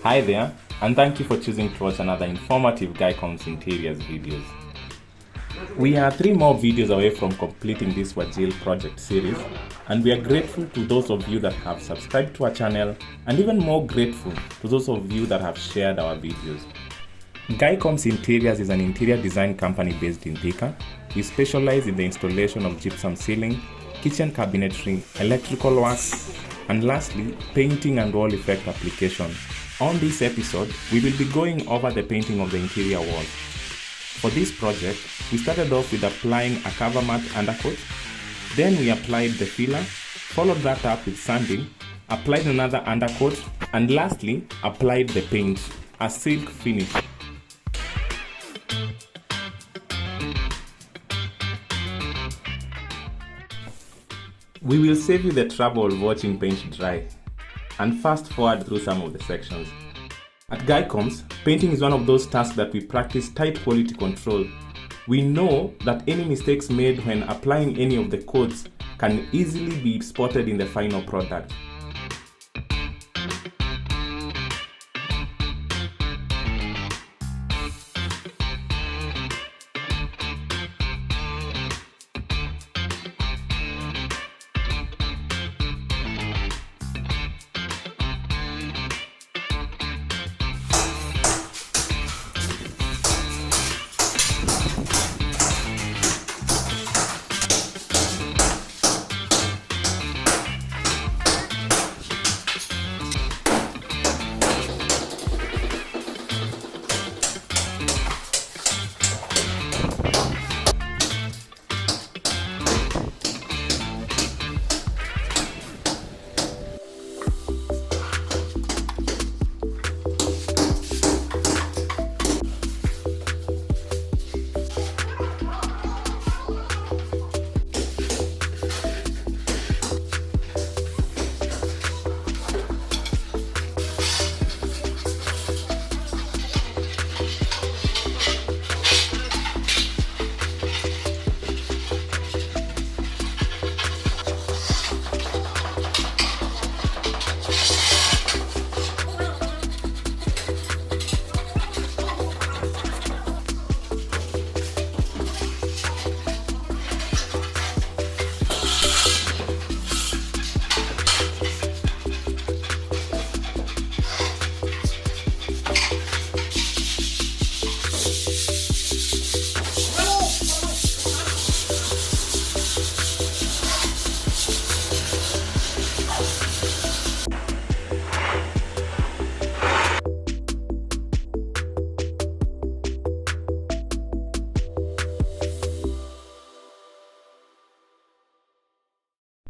Hi there, and thank you for choosing to watch another informative Gyckoms Interiors videos. We are 3 more videos away from completing this Wajir project series, and we are grateful to those of you that have subscribed to our channel, and even more grateful to those of you that have shared our videos. Gyckoms Interiors is an interior design company based in Thika. We specialize in the installation of gypsum ceiling, kitchen cabinetry, electrical work, and lastly, painting and wall effect application. On this episode, we will be going over the painting of the interior wall. For this project, we started off with applying a cover mat undercoat, then we applied the filler, followed that up with sanding, applied another undercoat, and lastly, applied the paint, a silk finish. We will save you the trouble of watching paint dry and fast forward through some of the sections. At Gyckoms, painting is one of those tasks that we practice tight quality control. We know that any mistakes made when applying any of the coats can easily be spotted in the final product.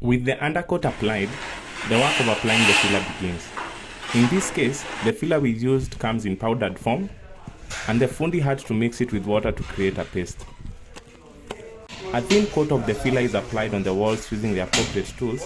With the undercoat applied, the work of applying the filler begins. In this case, the filler we used comes in powdered form, and the fundi had to mix it with water to create a paste. A thin coat of the filler is applied on the walls using the appropriate tools.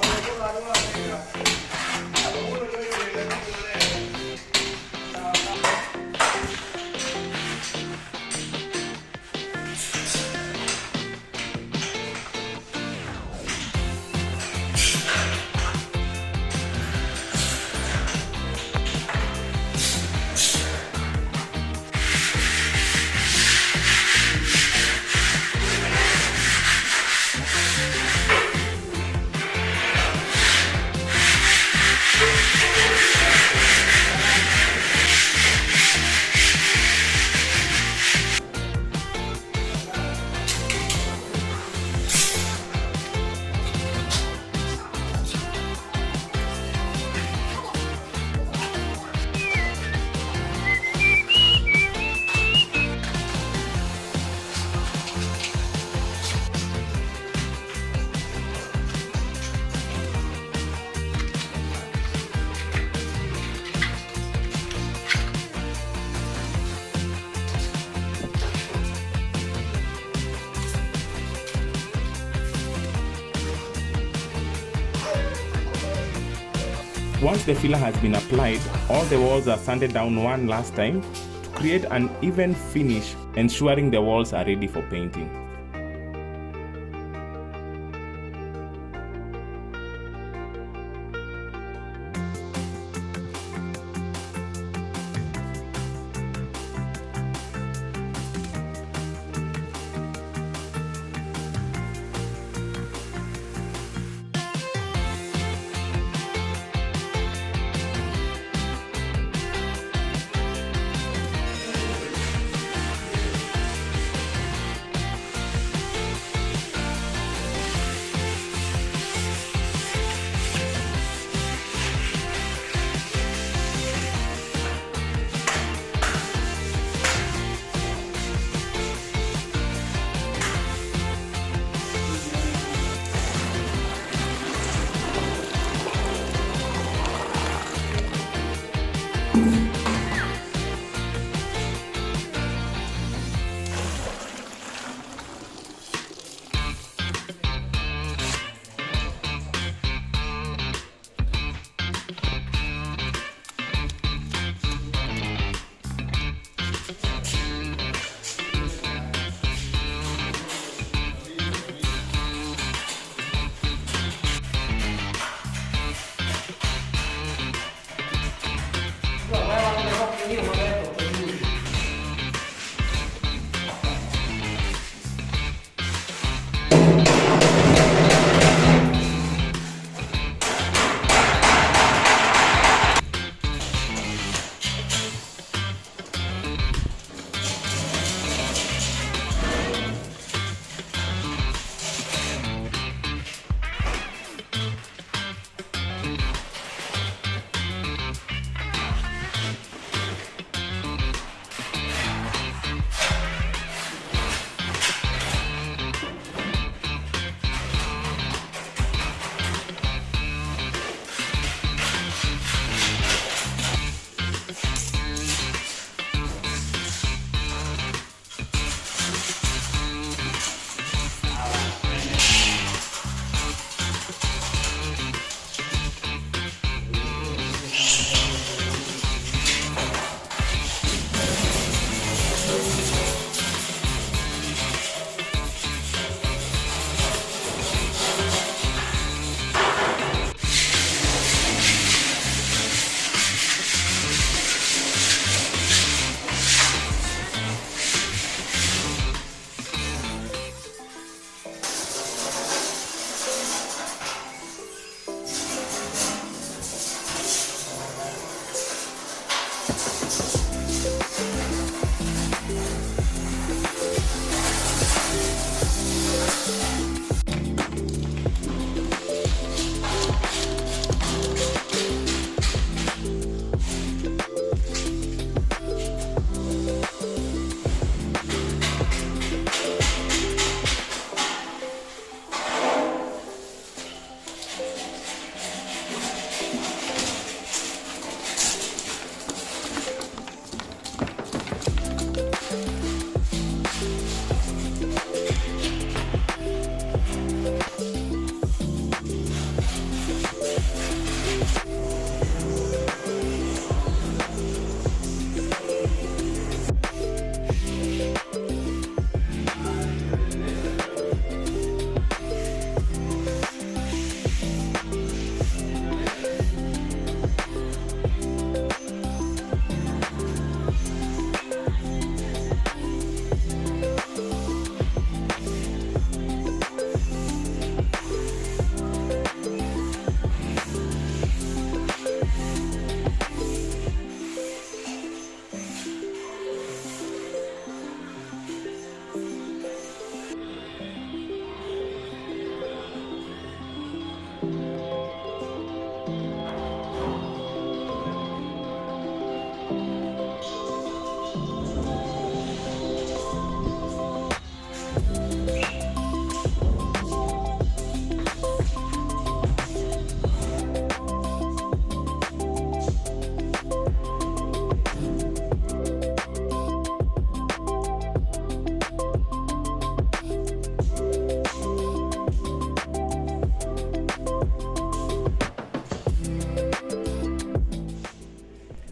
Once the filler has been applied, all the walls are sanded down one last time to create an even finish, ensuring the walls are ready for painting.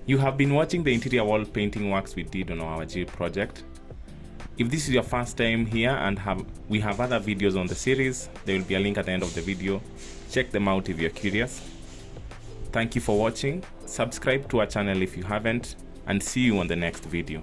You have been watching the interior wall painting works we did on our Wajir project. If this is your first time here and we have other videos on the series, there will be a link at the end of the video. Check them out if you're curious. Thank you for watching. Subscribe to our channel if you haven't, and see you on the next video.